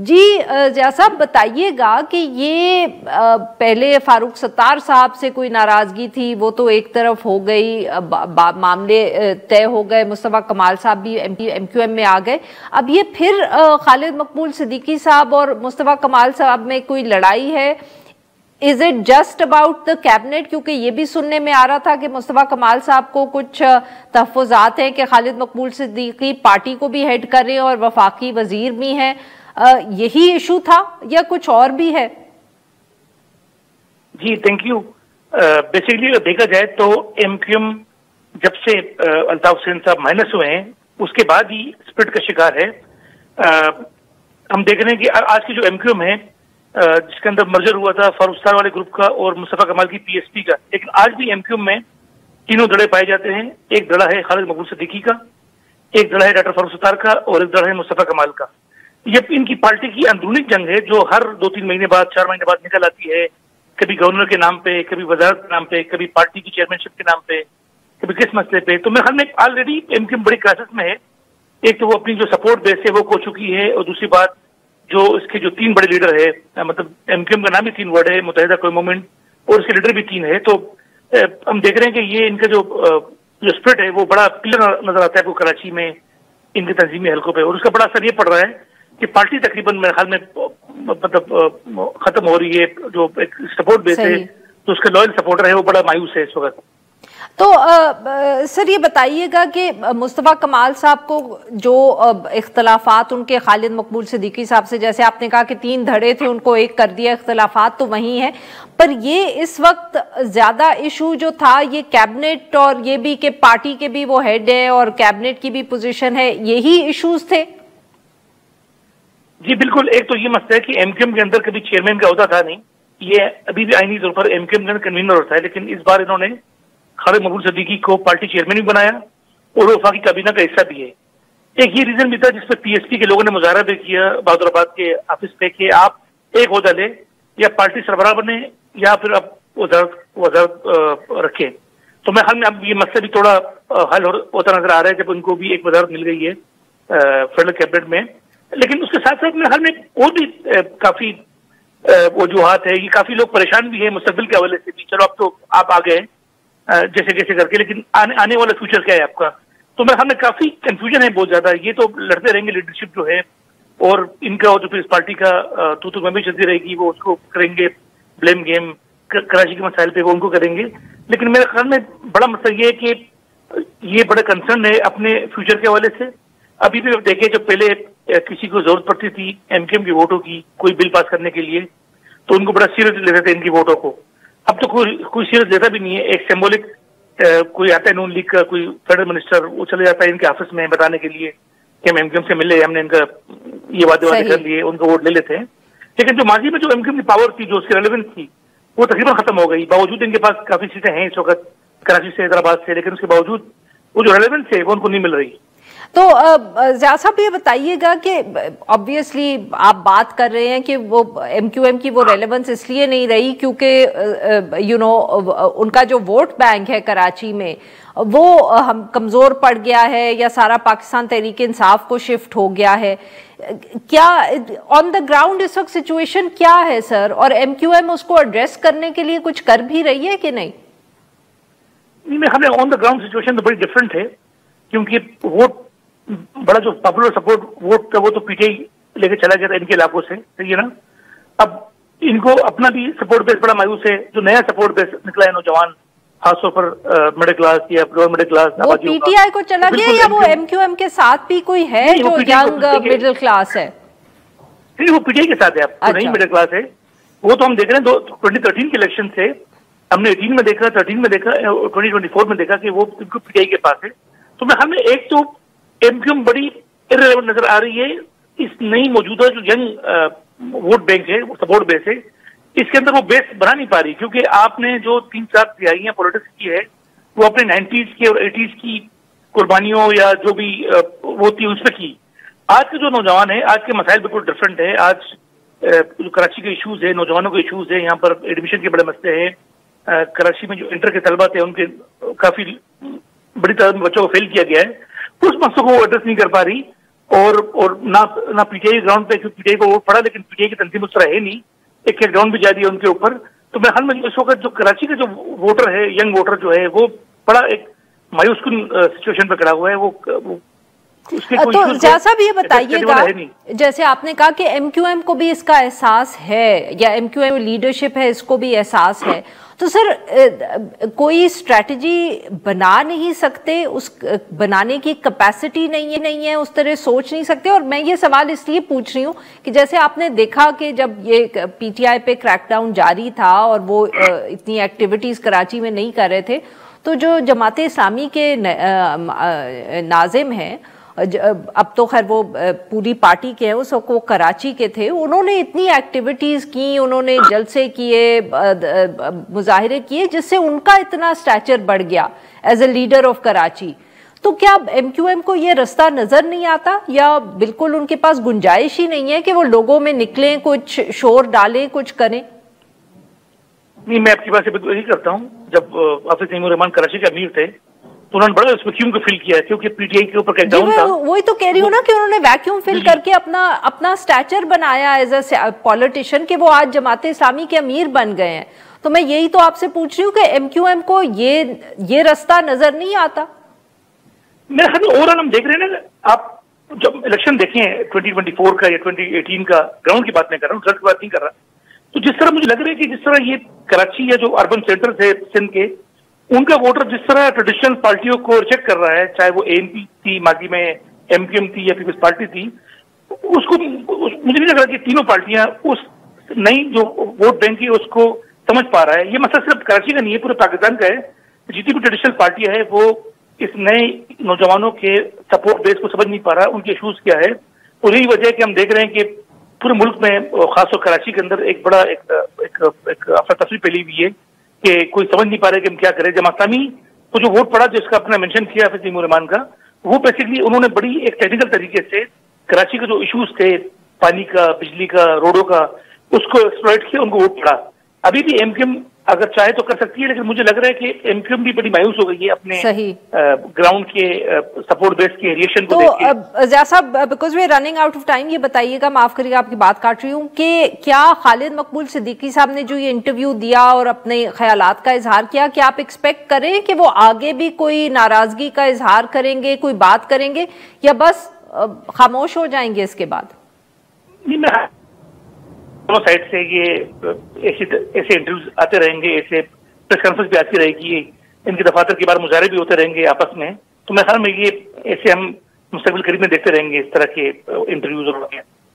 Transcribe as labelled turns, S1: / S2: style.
S1: जी जिया साहब बताइएगा कि ये पहले फारूक सत्तार साहब से कोई नाराजगी थी, वो तो एक तरफ हो गई, मामले तय हो गए, मुस्तफा कमाल साहब भी एमक्यूएम में आ गए। अब ये फिर खालिद मकबूल सिद्दीकी साहब और मुस्तफा कमाल साहब में कोई लड़ाई है। Is it just about the cabinet? क्योंकि ये भी सुनने में आ रहा था कि मुस्तफा कमाल साहब को कुछ तहफ़्फ़ुज़ात हैं कि खालिद मकबूल सिद्दीकी पार्टी को भी हेड कर रहे हैं और वफाकी वजीर भी हैं। यही इशू था या कुछ और भी है?
S2: जी थैंक यू। बेसिकली देखा जाए तो एमक्यूएम जब से अल्ताफ हुसैन साहब माइनस हुए हैं उसके बाद ही स्प्लिट का शिकार है। हम देख रहे हैं कि आज की जो एमक्यूएम है जिसके अंदर मर्जर हुआ था फारूक सत्तार वाले ग्रुप का और मुस्तफा कमाल की पीएसपी का, लेकिन आज भी एमक्यूएम में तीनों दड़े पाए जाते हैं। एक दड़ा है खालिद मकबूल सिद्दीकी का, एक दड़ा है डॉक्टर फारूक सत्तार का और एक दड़ा है मुस्तफा कमाल का। ये इनकी पार्टी की अंदरूनी जंग है जो हर 2-3 महीने बाद 4 महीने बाद निकल आती है, कभी गवर्नर के नाम पे, कभी वजारत के नाम पे, कभी पार्टी की चेयरमैनशिप के नाम पे, कभी किस मसले पे। तो मेरे ख्याल में ऑलरेडी एमक्यूएम बड़ी क्राइसिस में है। एक तो वो अपनी जो सपोर्ट बेस है वो खो चुकी है और दूसरी बात जो इसके जो 3 बड़े लीडर है, मतलब एमक्यूएम का नाम ही 3 वर्ड है, मुत्तहिदा कौमी मूवमेंट, और इसके लीडर भी 3 है। तो हम देख रहे हैं कि ये इनका जो स्प्रिट है वो बड़ा क्लियर नजर आता है कराची में इनके तंजीमी हल्कों पे, और उसका बड़ा असर ये पड़ रहा है कि पार्टी तकरीबन मेरे ख्याल में मतलब खत्म हो रही है। जो एक सपोर्ट बेस है तो उसके लॉयल सपोर्टर है वो बड़ा मायूस है इस वक्त।
S1: तो सर ये बताइएगा कि मुस्तफा कमाल साहब को जो इख्तलाफात उनके खालिद मकबूल सिद्दीकी साहब से, जैसे आपने कहा कि 3 धड़े थे उनको एक कर दिया, इख्तलाफात तो वही है, पर ये इस वक्त ज्यादा इशू जो था ये कैबिनेट और ये भी कि पार्टी के भी वो हेड है और कैबिनेट की भी पोजीशन है, यही इशूज थे।
S2: जी बिल्कुल। एक तो ये मसला है कि एमक्यूएम के अंदर कभी चेयरमैन का होता था नहीं, ये अभी भी आईनी तौर पर एमक्यूएम का कन्वीनर होता है, लेकिन इस बार इन्होंने खालिद मकबूल सिद्दीकी को पार्टी चेयरमैन भी बनाया और वफाकी काबीना का हिस्सा भी है। एक ये रीजन भी था जिसपे पीएसपी के लोगों ने मुजाहरा भी किया बहादुराबाद के ऑफिस पे कि आप एक ओहदा ले, या पार्टी सरबराह बने या फिर आप वजारत रखें। तो मैं हाल में अब ये मसला भी थोड़ा हल होता नजर आ रहा है जब उनको भी एक वजारत मिल गई है फेडरल कैबिनेट में। लेकिन उसके साथ साथ मेरे हाल में और भी काफी वजूहात है। ये काफी लोग परेशान भी है मुस्तकबिल के हवाले से भी। चलो अब तो आप आ गए जैसे कैसे करके, लेकिन आने वाला फ्यूचर क्या है आपका? तो मेरे हाल में काफी कंफ्यूजन है बहुत ज्यादा। ये तो लड़ते रहेंगे लीडरशिप जो है, और इनका जो फिर इस पार्टी का तू में भी चलती रहेगी, वो उसको करेंगे ब्लेम गेम, कराची के मसाइल पे वो उनको करेंगे। लेकिन मेरे ख्याल में बड़ा मसला ये है कि ये बड़ा कंसर्न है अपने फ्यूचर के हवाले से। अभी भी देखे जब पहले किसी को जरूरत पड़ती थी एमक्यूएम की वोटों की कोई बिल पास करने के लिए तो उनको बड़ा सीरियस लेते थे इनकी वोटों को। अब तो कोई सीरियस लेता भी नहीं है। एक सिंबॉलिक कोई आता है नून लीग का कोई फेडरल मिनिस्टर, वो चले जाता है इनके ऑफिस में बताने के लिए कि हम एमक्यूएम से मिले, हमने इनका ये वादे कर लिए, उनको वोट ले लेते हैं। लेकिन जो माजी में जो एमक्यूएम की पावर थी, जो उसकी रेलेवेंस थी, वो तकरीबन खत्म हो गई। बावजूद इनके पास काफी सीटें हैं इस वक्त कराची से, हैदराबाद से, लेकिन उसके बावजूद वो जो रेलेवेंस है वो उनको नहीं मिल रही।
S1: तो ज़िया साहब ये बताइएगा कि ऑब्वियसली आप बात कर रहे हैं कि वो एमक्यूएम की वो रेलेवेंस इसलिए नहीं रही क्योंकि उनका जो वोट बैंक है कराची में वो हम कमज़ोर पड़ गया है या सारा पाकिस्तान तहरीक इंसाफ को शिफ्ट हो गया है। क्या ऑन द ग्राउंड इस वक्त सिचुएशन क्या है सर, और एमक्यूएम उसको एड्रेस करने के लिए कुछ कर भी रही है कि नहीं?
S2: हमें ऑन द ग्राउंड सिचुएशन तो बड़ी डिफरेंट है, क्योंकि वोट बड़ा जो पॉपुलर सपोर्ट वोट था वो तो पीटीआई लेके चला गया था इनके इलाकों से, सही है ना। अब इनको अपना भी सपोर्ट बेस बड़ा मायूस है। जो नया सपोर्ट बेस निकला है नौजवान, खासतौर पर मिडिल क्लास या लोअर मिडिल क्लास,
S1: वो पीटीआई को चला गया या वो एमक्यूएम के साथ भी कोई है जो यंग मिडिल क्लास है?
S2: नहीं, वो पीटीआई के साथ है, आपको नहीं मिडिल क्लास है। वो तो हम देख रहे हैं 2013 के इलेक्शन से, हमने 18 में देखा, 13 में देखा, 2024 में देखा कि वो पीटीआई के पास है। तो मैं हमें एक तो एमक्यूएम बड़ी इररिलेवेंट नजर आ रही है इस नई मौजूदा जो यंग वोट बैंक है, सपोर्ट बेस है, इसके अंदर वो बेस बना नहीं पा रही, क्योंकि आपने जो 3-4 तिहाइयां पॉलिटिक्स की है वो अपने 90s की और 80s की कुर्बानियों या जो भी वो थी उस पर की। आज के जो नौजवान है, आज के मसाइल बिल्कुल डिफरेंट है। आज जो कराची के इशूज है, नौजवानों के इशूज है, यहाँ पर एडमिशन के बड़े मसले हैं। कराची में जो इंटर के तलबा थे उनके काफी बड़ी तादाद में बच्चों को फेल किया गया है, उस मसलों को एड्रेस नहीं कर पा रही। और ना पीटीआई ग्राउंड पे, क्योंकि पीटीआई को वोट पड़ा लेकिन पीटीआई की तंजीम उस तरह है नहीं, एक ग्राउंड भी जारी है उनके ऊपर। तो मैं हाल में इस वक्त जो कराची का जो वोटर है, यंग वोटर जो है, वो बड़ा एक मायूस कुन सिचुएशन पे खड़ा हुआ है। वो
S1: तो जैसा भी ये बताइएगा, जैसे आपने कहा कि एमक्यूएम को भी इसका एहसास है, या एमक्यूएम लीडरशिप है इसको भी एहसास है, तो सर कोई स्ट्रैटेजी बना नहीं सकते? उस बनाने की कैपेसिटी नहीं है, उस तरह सोच नहीं सकते? और मैं ये सवाल इसलिए पूछ रही हूँ कि जैसे आपने देखा कि जब ये पीटीआई पे क्रैकडाउन जारी था और वो इतनी एक्टिविटीज कराची में नहीं कर रहे थे, तो जो जमाते इस्लामी के नाजिम हैं, अब तो खैर वो पूरी पार्टी के हैं, उस वक्त वो कराची के थे, उन्होंने इतनी एक्टिविटीज की, उन्होंने जलसे किए, मुजाहिरे किए, जिससे उनका इतना स्टैचर बढ़ गया as a leader of Karachi. तो क्या एमक्यूएम को ये रास्ता नजर नहीं आता, या बिल्कुल उनके पास गुंजाइश ही नहीं है कि वो लोगों में निकलें, कुछ शोर डालें, कुछ करें?
S2: नहीं, मैं आपकी बात से बिल्कुल यही करता हूँ। जब हाफिज तैमूर रहमान कराची के अमीर थे तो उन्होंने बड़ा उसमें वैक्यूम को फिल किया है, क्योंकि पीटीआई के ऊपर क्रैकडाउन था।
S1: वही तो कह रही हूँ ना कि उन्होंने वैक्यूम फिल करके अपना स्टैचर बनाया एज ए पॉलिटिशियन, कि वो आज जमाते इस्लामी के अमीर बन गए हैं। तो मैं यही तो आपसे पूछ रही हूँ कि एमक्यूएम को ये रास्ता नजर नहीं आता?
S2: मेरे ख्याल में ओवरऑल हम देख रहे हैं ना, आप जब इलेक्शन देखें 2024 का या 2018 का, ग्राउंड की बात नहीं कर रहा हूँ, रिजल्ट की बात नहीं कर रहा, तो जिस तरह मुझे लग रहा है कि जिस तरह ये कराची या जो अर्बन सेंटर थे सिंध के, उनका वोटर जिस तरह ट्रेडिशनल पार्टियों को रिजेक्ट कर रहा है, चाहे वो एएनपी थी, माजी में एमक्यूएम थी या पीपल्स पार्टी थी, उसको मुझे नहीं लग रहा कि तीनों पार्टियां उस नई जो वोट बैंक है उसको समझ पा रहा है। ये मसला सिर्फ कराची का नहीं है, पूरे पाकिस्तान का है। जितनी भी ट्रेडिशनल पार्टियां है वो इस नए नौजवानों के सपोर्ट बेस को समझ नहीं पा रहा है, उनके इशूज क्या है। और यही वजह है कि हम देख रहे हैं कि पूरे मुल्क में, खासतौर कराची के अंदर, एक बड़ा एक अफरा तफरी फैली हुई है कि कोई समझ नहीं पा रहे कि हम क्या करें। जमात इस्लामी को जो वोट पड़ा, जिसका आपने मेंशन किया हाफिज तैमूर रहमान का, वो बेसिकली उन्होंने बड़ी एक टेक्निकल तरीके से कराची के जो इश्यूज थे, पानी का, बिजली का, रोडों का, उसको एक्सप्लॉइट किया, उनको वोट पड़ा। अभी भी एमक्यूएम अगर चाहे तो कर सकती है, लेकिन मुझे लग रहा है कि एमक्यूएम भी बड़ी मायूस हो गई है अपने ग्राउंड के सपोर्ट बेस के रिएक्शन को देख के।
S1: जैसा because we running out of time, ये बताइएगा, माफ करिएगा आपकी बात काट रही हूँ, कि क्या खालिद मकबूल सिद्दीकी साहब ने जो ये इंटरव्यू दिया और अपने ख्यालात का इजहार किया, क्या आप एक्सपेक्ट करें कि वो आगे भी कोई नाराजगी का इजहार करेंगे, कोई बात करेंगे, या बस खामोश हो जाएंगे इसके बाद?
S2: नहीं, मैं दोनों साइड से ये ऐसे इंटरव्यूज आते रहेंगे, ऐसे प्रेस कॉन्फ्रेंस भी आती रहेगी, इनके दफातर के बाहर मुजाहरे भी होते रहेंगे आपस में। तो मेरे ख्याल में ये ऐसे हम मुस्तकबिल करीब में देखते रहेंगे इस तरह के इंटरव्यूज और